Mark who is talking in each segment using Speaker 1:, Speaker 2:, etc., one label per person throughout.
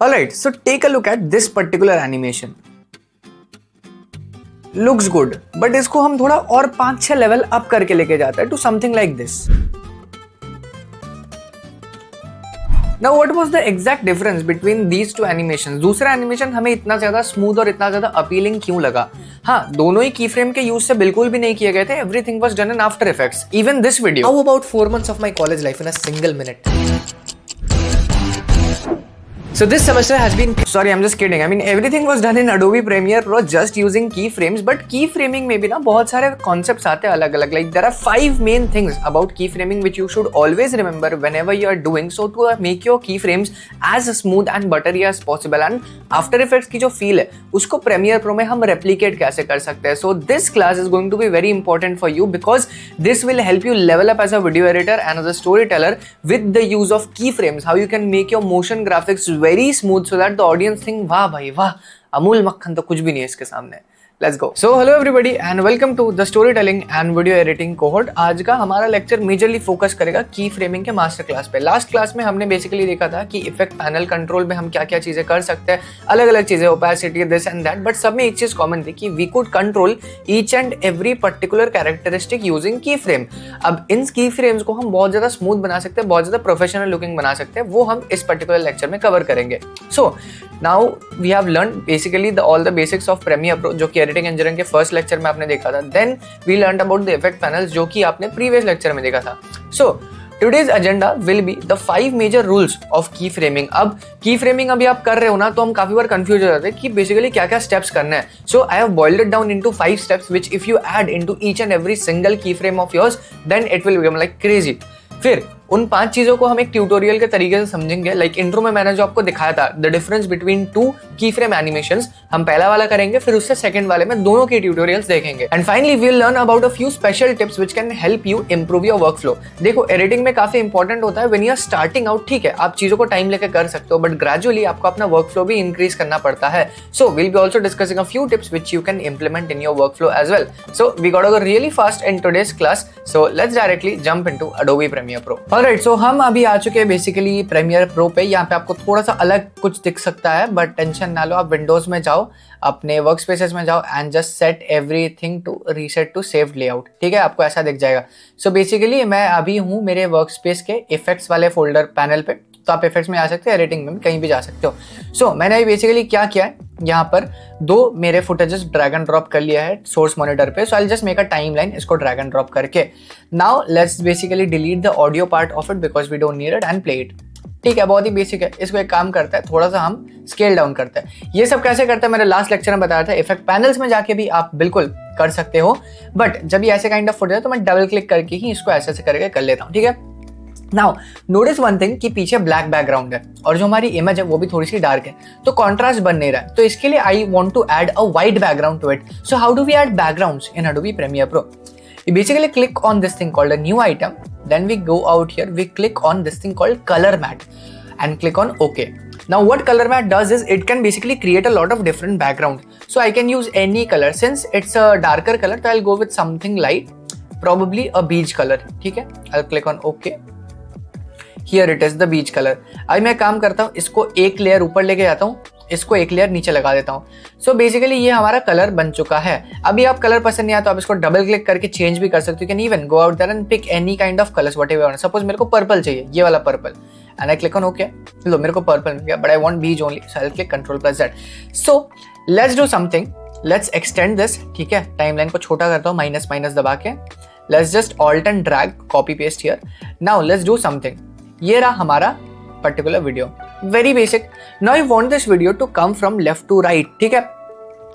Speaker 1: Alright, so take a look at this particular animation. Looks good, but इसको हम थोड़ा और 5-6 लेवल अप करके लेके जाते हैं to something like this. Now what was the exact difference between these two animations? दूसरा animation हमें इतना ज्यादा स्मूथ और इतना ज्यादा अपीलिंग क्यों लगा? हाँ, दोनों ही की फ्रेम के यूज से बिल्कुल भी नहीं किए गए थे. Everything was done in After Effects. Even this video.
Speaker 2: How about 4 months of my college life in a single minute? So this semester has been...
Speaker 1: Sorry, I'm just kidding. I mean, everything was done in Adobe Premiere Pro just using keyframes. But keyframing में भी ना बहुत सारे concepts आते हैं अलग-अलग. Like there are 5 main things about keyframing which you should always remember whenever you are doing so to make your keyframes as smooth and buttery as possible. And After Effects की जो feel है उसको Premiere Pro में हम replicate कैसे कर सकते हैं. So this class is going to be very important for you because this will help you level up as a video editor and as a storyteller with the use of keyframes. How you can make your motion graphics very smooth so that the audience think वाह भाई वाह अमूल मक्खन तो कुछ भी नहीं है इसके सामने. Let's go. So hello everybody and welcome to the storytelling and video editing cohort. आज का हमारा लेक्चर मेजरली फोकस करेगा की फ्रेमिंग के मास्टर क्लास पे. लास्ट क्लास में हमने बेसिकली देखा था कि इफेक्ट पैनल कंट्रोल में हम क्या क्या चीजें कर सकते हैं, अलग अलग चीजें, opacity, this and that. But सब में एक चीज कॉमन थी कि we could control each and every particular characteristic using key frame. अब इन की फ्रेम्स को हम बहुत ज्यादा स्मूथ बना सकते हैं, बहुत ज्यादा प्रोफेशनल लुकिंग बना सकते हैं. वो हम इस पर्टिकुलर लेक्चर में कवर करेंगे. So now we have learn basically all the basics of Premiere Pro जो कि एडिटिंग इंजीनियरिंग के फर्स्ट लेक्चर में आपने देखा था. Then we learn about the effect panels जो कि आपने प्रीवियस लेक्चर में देखा था. So today's agenda will be the 5 major rules of key framing. अब की फ्रेमिंग अभी आप कर रहे हो ना तो हम काफी बार कंफ्यूज हो जाते हैं कि बेसिकली क्या क्या स्टेप्स करना है. So I have boiled it down into 5 steps which if you add into each and every single keyframe of yours then it will become like crazy. फिर उन 5 चीजों को हम एक ट्यूटोरियल के तरीके से समझेंगे. लाइक इंट्रो में मैंने जो आपको दिखाया था द डिफरेंस बिटवीन 2 की फ्रेम एनिमेशंस, हम पहला वाला करेंगे, फिर उससे सेकंड वाले में दोनों के ट्यूटोरियल्स देखेंगे. And finally we will learn about a few special tips which can help you improve your workflow. देखो एडिटिंग में काफी इंपॉर्टेंट होता है when you are starting out. ठीक है, आप चीजों को टाइम लेके कर सकते हो बट ग्रेजुअली आपको अपना वर्कफ्लो भी इंक्रीज करना पड़ता है. So we'll be also discussing a few tips which you can implement in your workflow as well. So we got to go really fast in today's class. So let's directly jump into Adobe Premiere Pro. Alright, so हम अभी आ चुके हैं basically premiere pro पे. यहाँ पे आपको थोड़ा सा अलग कुछ दिख सकता है बट टेंशन ना लो. आप विंडोज में जाओ, अपने वर्क स्पेसेस में जाओ and just set everything to reset to saved layout. ठीक है, आपको ऐसा दिख जाएगा. सो बेसिकली मैं अभी हूँ मेरे वर्क स्पेस के इफेक्ट्स वाले फोल्डर पैनल पे. तो आप इफेक्ट्स में आ सकते हो, एडिटिंग में भी कहीं भी जा सकते हो. सो मैंने बेसिकली क्या किया है, यहाँ पर 2 मेरे फुटेजेस ड्रैग एंड ड्रॉप कर लिया है सोर्स मॉनिटर पे. So I just make a timeline इसको ड्रैग एंड ड्रॉप करके. Now let's basically delete the audio part of it because we don't need it and play it. ठीक है, बहुत ही basic है. इसको एक काम करता है, थोड़ा सा हम स्केल डाउन करते हैं. ये सब कैसे करते हैं मैंने लास्ट लेक्चर में बताया था. इफेक्ट पैनल्स में जाके भी आप बिल्कुल कर सकते हो बट जब ये ऐसे काइंड ऑफ फुटेज है तो मैं डबल क्लिक करके ही इसको ऐसे करके कर लेता हूँ. ठीक है, नाउ नोटिस वन थिंग कि पीछे ब्लैक बैकग्राउंड है और जो हमारी इमेज है वो भी थोड़ी सी डार्क है तो कॉन्ट्रास्ट बन नहीं रहा है. तो इसके लिए I want to add a white background to it. So how do we add backgrounds in Adobe Premiere Pro? You basically click on this thing called a new item, then we go out here, we click on this thing called color matte and click on OK. Now what color matte does is it can basically create a lot of different background. So I can use any color. Since it's a darker color, so I'll go with something light, probably a beige color. ठीक है, I'll click on OK. Here it is the beige color. अब मैं काम करता हूँ, इसको एक layer ऊपर लेके जाता हूँ, इसको एक लेयर नीचे लगा देता हूँ. सो बेसिकली ये हमारा कलर बन चुका है. अभी आप कलर पसंद नहीं आया तो आप इसको डबल क्लिक करके चेंज भी कर सकते हो. Can even go out there and pick any kind of colours whatever you want. Suppose मेरे को पर्पल चाहिए, ये वाला purple, and I click on okay. लो मेरे को पर्पल मिल गया but I want beige only, so I click Ctrl+Z. So let's do something, let's extend this. ठीक है, टाइमलाइन को छोटा करता हूँ माइनस माइनस दबा के. Let's just alt and drag, copy paste here. Now let's do something. ये रहा हमारा particular video, very basic. Now I want this video to come from left to right. ठीक है,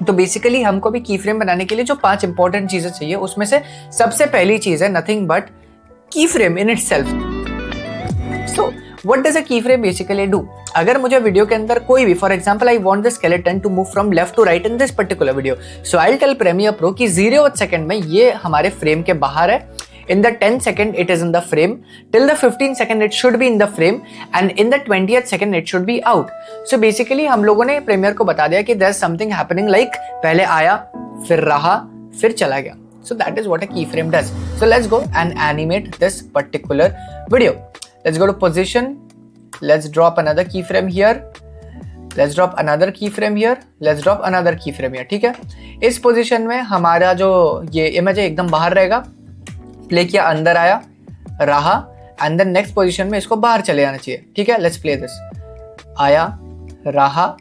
Speaker 1: तो बेसिकली हमको भी की फ्रेम बनाने के लिए जो 5 इंपॉर्टेंट चीजें चाहिए उसमें से सबसे पहली चीज है नथिंग बट की frame in itself. So what does a की फ्रेम बेसिकली डू? अगर मुझे वीडियो के अंदर कोई भी, for example I want the skeleton to move from left to right in this particular video, so I will tell Premiere Pro कि 0th second में ये हमारे फ्रेम के बाहर है. In the 10th second it is in the frame, till the 15th second it should be in the frame, and in the 20th second it should be out. So basically हम लोगों ने premiere को बता दिया कि there's something happening like पहले आया, फिर रहा, फिर चला गया. So that is what a keyframe does. So let's go and animate this particular video. Let's go to position. Let's drop another keyframe here. Let's drop another keyframe here, let's drop another keyframe here, ठीक है। इस position में हमारा जो ये image है एकदम बाहर रहेगा, प्ले किया अंदर आया रहा, एंड देन नेक्स्ट पोजीशन में इसको बाहर चले जाना चाहिए, ठीक है। लेट्स प्ले दिस, आया रहा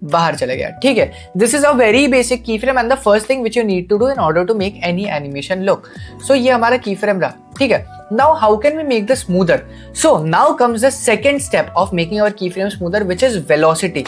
Speaker 1: बाहर चले गया, ठीक है। This is a very basic keyframe and the first thing which you need to do in order to make any animation look. So ये हमारा की फ्रेम रहा, ठीक है। Now how can we make this smoother? So now comes the second step of making our keyframe smoother, which is velocity.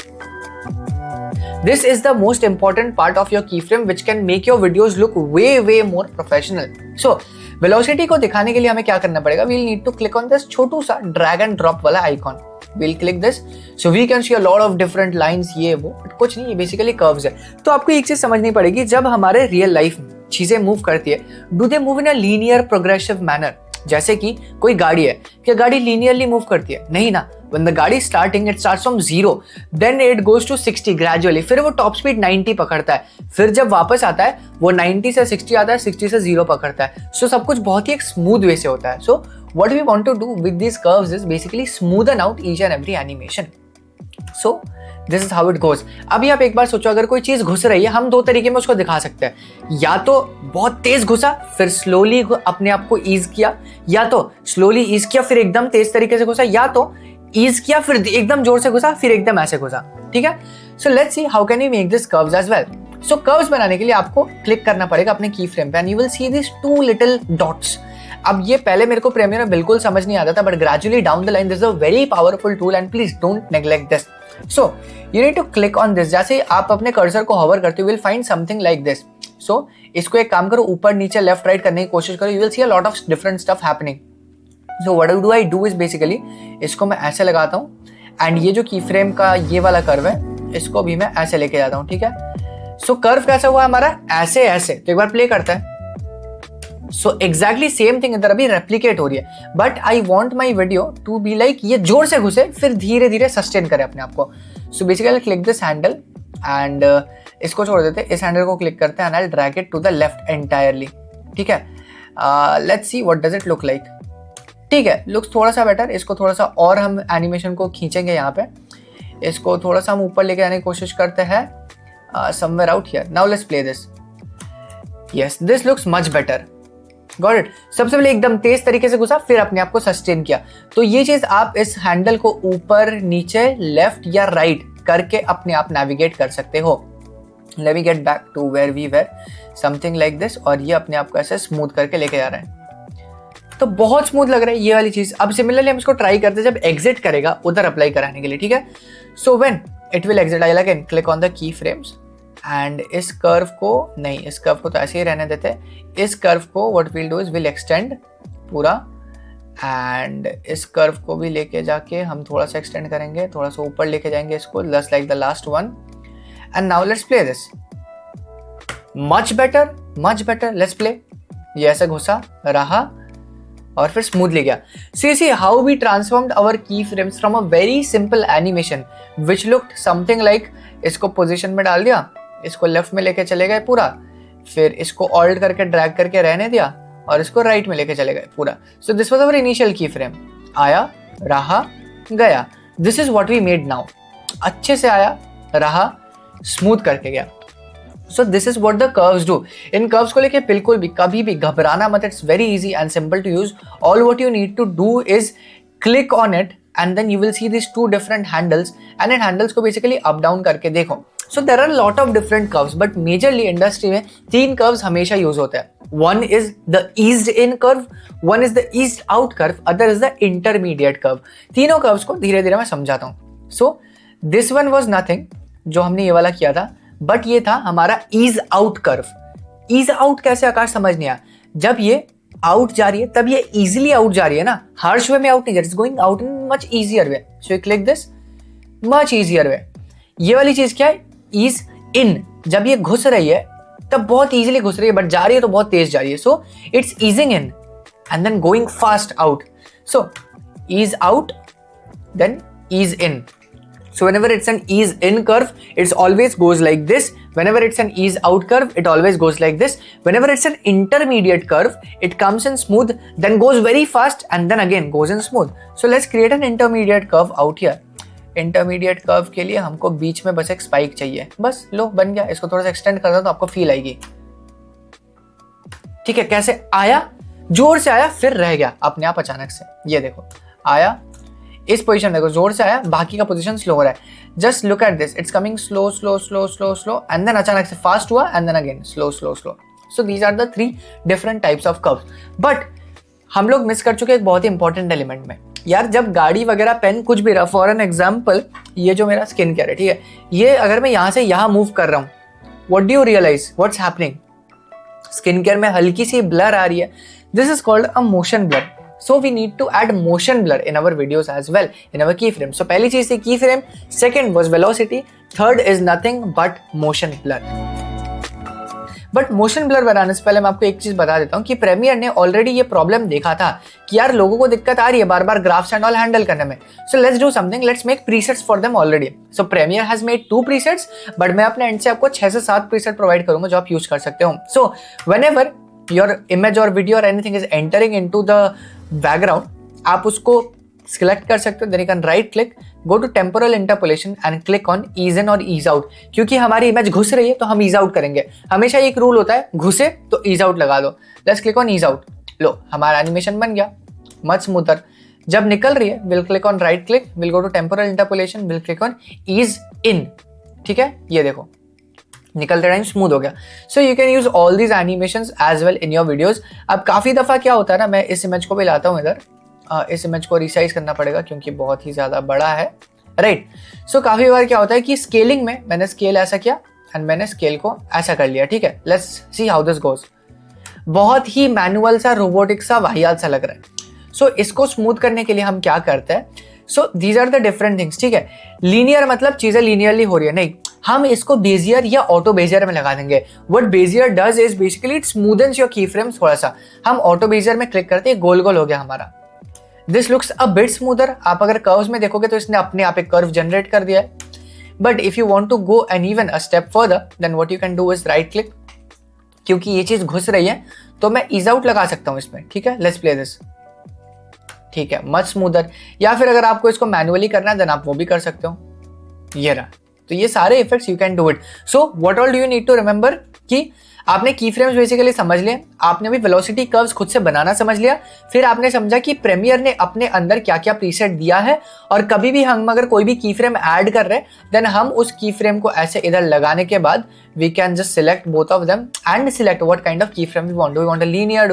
Speaker 1: This is the most important part of your keyframe which can make your videos look way more professional. So, velocity को दिखाने के लिए हमें क्या करना पड़ेगा? We'll need to click on this छोटू सा drag and drop वाला icon. We'll click this, so we can see a lot of different lines, ये वो, but कुछ नहीं, ये basically curves है. तो आपको एक चीज समझनी पड़ेगी, जब हमारे रियल लाइफ में चीजें मूव करती है, do they move in a linear progressive manner? जैसे कि कोई गाड़ी है, क्या गाड़ी लीनियरली मूव करती है? नहीं ना. When the गाड़ी starting, it starts from 0, then it goes to 60 gradually, फिर वो टॉप स्पीड 90 पकड़ता है, फिर जब वापस आता है वो 90 से 60 आता है, 60 से 0 पकड़ता है. सो सब कुछ बहुत ही एक स्मूथ वे से होता है. सो what we want to do with these curves is basically smoothen out each and every animation. So this is how it goes. अभी आप एक बार सोचो, अगर कोई चीज घुस रही है, हम दो तरीके में उसको दिखा सकते हैं. या तो बहुत तेज घुसा फिर स्लोली अपने आप को ईज किया, या तो स्लोली ईज किया फिर एकदम तेज तरीके से घुसा, या तो ईज किया फिर एकदम जोर से घुसा फिर एकदम ऐसे घुसा, ठीक है. So let's see how can we make this curves as well. So curves बनाने के लिए आपको क्लिक करना पड़ेगा अपने की फ्रेम पे, and you will see this 2 little dots. अब ये पहले मेरे को प्रीमियर में बिल्कुल समझ नहीं आता था, but gradually down the line this is a very powerful tool and please don't neglect this. So you need to click on this. जैसे आप अपने कर्सर को होवर करते हो, will find something like this. So इसको एक काम करो, ऊपर नीचे लेफ्ट राइट करने की कोशिश करो, you will see a lot of different stuff happening. So what do I do is basically इसको मैं ऐसे लगाता हूँ, एंड ये जो की फ्रेम का ये वाला कर्व है इसको भी मैं ऐसे लेके जाता हूँ, ठीक है. सो कर्व कैसा हुआ हमारा? ऐसे ऐसे. तो एक बार प्ले करता है. सो एग्जैक्टली सेम थिंग इधर अभी रेप्लिकेट हो रही है, but I want my video to be like ये जोर से घुसे फिर धीरे धीरे सस्टेन करे अपने आप को. So basically click this handle and इसको छोड़ देते, इस हैंडल को क्लिक करते हैं and I drag it to the left entirely, ठीक है. Let's see what does it look like. ठीक है, लुक्स थोड़ा सा बेटर. इसको थोड़ा सा और हम एनिमेशन को खींचेंगे यहाँ पे, इसको थोड़ा सा हम ऊपर लेके आने की कोशिश करते हैं somewhere out here. Now let's play this. Yes, this looks much better. Got it. सबसे पहले एकदम तेज तरीके से घुसा फिर अपने आप को सस्टेन किया. तो ये चीज आप इस हैंडल को ऊपर नीचे लेफ्ट या राइट करके अपने आप नेविगेट कर सकते हो. Let me get back to where we were, something like this. और ये अपने आप को ऐसे स्मूथ करके लेके जा रहे हैं, तो बहुत स्मूथ लग रहा है ये वाली चीज. अब सिमिलरली हम इसको ट्राई करते हैं जब एग्जिट करेगा उधर अप्लाई कराने के लिए, ठीक है. So when it will exit, I again click on the key frames and इस कर्व को नहीं, इस कर्व को तो ऐसे ही रहने देते हैं. इस कर्व को what will do is will extend पूरा, एंड इस कर्व को भी लेके जाके हम थोड़ा सा एक्सटेंड करेंगे, थोड़ा सा ऊपर लेके जाएंगे इसको, just like the last one. And now let's play this. Much better, much better. Let's play. ये ऐसे घुसा रहा और फिर स्मूथली गया. See how we transformed our keyframes from a very simple animation which looked something like, इसको position में डाल दिया, इसको लेफ्ट में लेके चले गए पूरा, फिर इसको ऑल्ट करके ड्रैग करके रहने दिया और इसको राइट में लेके चले गए पूरा. So this was our initial key frame. आया रहा गया. This is what we made now. अच्छे से आया रहा स्मूथ करके गया. So this is what the curves do. इन कर्व्स को लेके बिल्कुल भी कभी भी घबराना मत. It's very easy and simple to use. All what you need to do is click on it and then you will see these 2 different handles, and in handles को basically up down करके देखो. So there are a lot of different curves, but majorly industry में 3 curves हमेशा use होते हैं. One is the eased in curve, one is the eased out curve, other is the intermediate curve. तीनों curves को धीरे धीरे मैं समझाता हूँ. So this one was nothing, जो हमने ये वाला किया था, but ये था हमारा ease out curve. Ease out कैसे आकाश समझ नहीं आया. जब ये आउट जा रही है तब ये इजीली आउट जा रही है ना, हार्श वे में आउट नहीं जा रही, it's going out in much easier way. So you click this, much easier way. ये वाली चीज क्या है? ईज इन. जब ये घुस रही है तब बहुत इजीली घुस रही है, बट जा रही है तो बहुत तेज जा रही है. So it's easing in and then going fast out. So ease out then ease in. So whenever it's an ease in curve, it always goes like this. Whenever it's an ease out curve, it always goes like this. Whenever it's an intermediate curve, it comes in smooth, then goes very fast, and then again goes in smooth. So let's create an intermediate curve out here. Intermediate curve के लिए हमको बीच में बस एक spike चाहिए, बस लो बन गया। इसको थोड़ा सा एक्सटेंड कर दो तो आपको फील आएगी। ठीक है, कैसे आया, जोर से आया फिर रह गया अपने आप अचानक से। ये देखो आया, इस पोजीशन देखो जोर से आया, बाकी का पोजीशन स्लो हो रहा है। Just look at this, it's coming slow slow slow slow slow and then अचानक से फास्ट हुआ and then again slow slow slow. So these are the 3 different types of curves. But हम लोग miss कर चुके एक बहुत ही इंपॉर्टेंट एलिमेंट में यार। जब गाड़ी वगैरह पेन कुछ भी रहा, फॉर एन एग्जाम्पल ये जो मेरा स्किन केयर है, ठीक है, ये अगर मैं यहाँ से यहाँ मूव कर रहा हूँ, what do you realise what's happening? Skin care में हल्की सी ब्लर आ रही है। This is called a motion blur. So we need to add motion blur in our videos as well, in our keyframe. So पहली चीज थी keyframe, second was velocity, third is nothing but motion blur. But motion blur बनाने से पहले मैं आपको एक चीज बता देता हूँ कि प्रीमियर ने ऑलरेडी ये प्रॉब्लम देखा था कि यार लोगों को दिक्कत आ रही है बार बार ग्राफ्स एंड ऑल हैंडल करने में। So let's do something, let's make presets for them already. So Premiere has made 2 presets, but मैं अपने एंड से आपको 6 से 7 प्रीसेट प्रोवाइड करूंगा जो आप यूज कर सकते हो। So whenever your image or video or anything is entering into the background, आप उसको select कर सकते हो। then you can right click, go to temporal interpolation and click on ease in or ease out। क्योंकि हमारी image घुस रही है तो हम ease out करेंगे। हमेशा एक रूल होता है, घुसे तो ease out लगा दो। let's click on ease out, लो हमारा एनिमेशन बन गया much smoother। जब निकल रही है we'll click on right click, we'll go to temporal interpolation, we'll click on ease in। ठीक है, ये देखो निकलते टाइम स्मूथ हो गया। So you can use all these animations as well in your videos. अब काफ़ी दफ़ा क्या होता है ना, मैं इस इमेज को भी लाता हूँ इधर, इस इमेज को रिसाइज करना पड़ेगा क्योंकि बहुत ही ज़्यादा बड़ा है, राइट। सो काफ़ी बार क्या होता है कि स्केलिंग में मैंने स्केल ऐसा किया एंड मैंने स्केल को ऐसा कर लिया, ठीक है। Let's see how this goes. बहुत ही मैनुअल सा, रोबोटिक सा, वाहियात सा लग रहा है। सो इसको स्मूथ करने के लिए हम क्या करते हैं, so these are the different things, ठीक है। लीनियर मतलब चीज़ें लीनियरली हो रही है, नहीं, हम इसको बेजियर या ऑटो बेजियर में लगा देंगे। What Bezier does is basically it smoothens your keyframe थोड़ा सा। हम ऑटो बेजियर में क्लिक करते हैं, गोल गोल हो गया हमारा। This looks a bit smoother. आप अगर कर्व्स में देखोगे तो इसने अपने आप एक कर्व जनरेट कर दिया है। But if you want to go an even a step further then what you can do is right click. क्योंकि ये चीज घुस रही है तो मैं ईज आउट लगा सकता हूँ इसमें, ठीक है। लेट्स प्ले दिस, ठीक है, मच स्मूदर। या फिर अगर आपको इसको मैनुअली करना है देन आप वो भी कर सकते हो। ये रहा, तो ये सारे effects you can do it. So what all do you need to remember कि आपने की फ्रेम्स बेसिकली समझ लिए, आपने भी वेलोसिटी कर्व्स खुद से बनाना समझ लिया, फिर आपने समझा कि प्रीमियर ने अपने अंदर क्या क्या प्रीसेट दिया है, और कभी भी हम अगर कोई भी की फ्रेम ऐड कर रहे हैं देन हम उस की फ्रेम को ऐसे इधर लगाने के बाद we can just select both of them and select what kind of keyframe we want. Do we want a linear,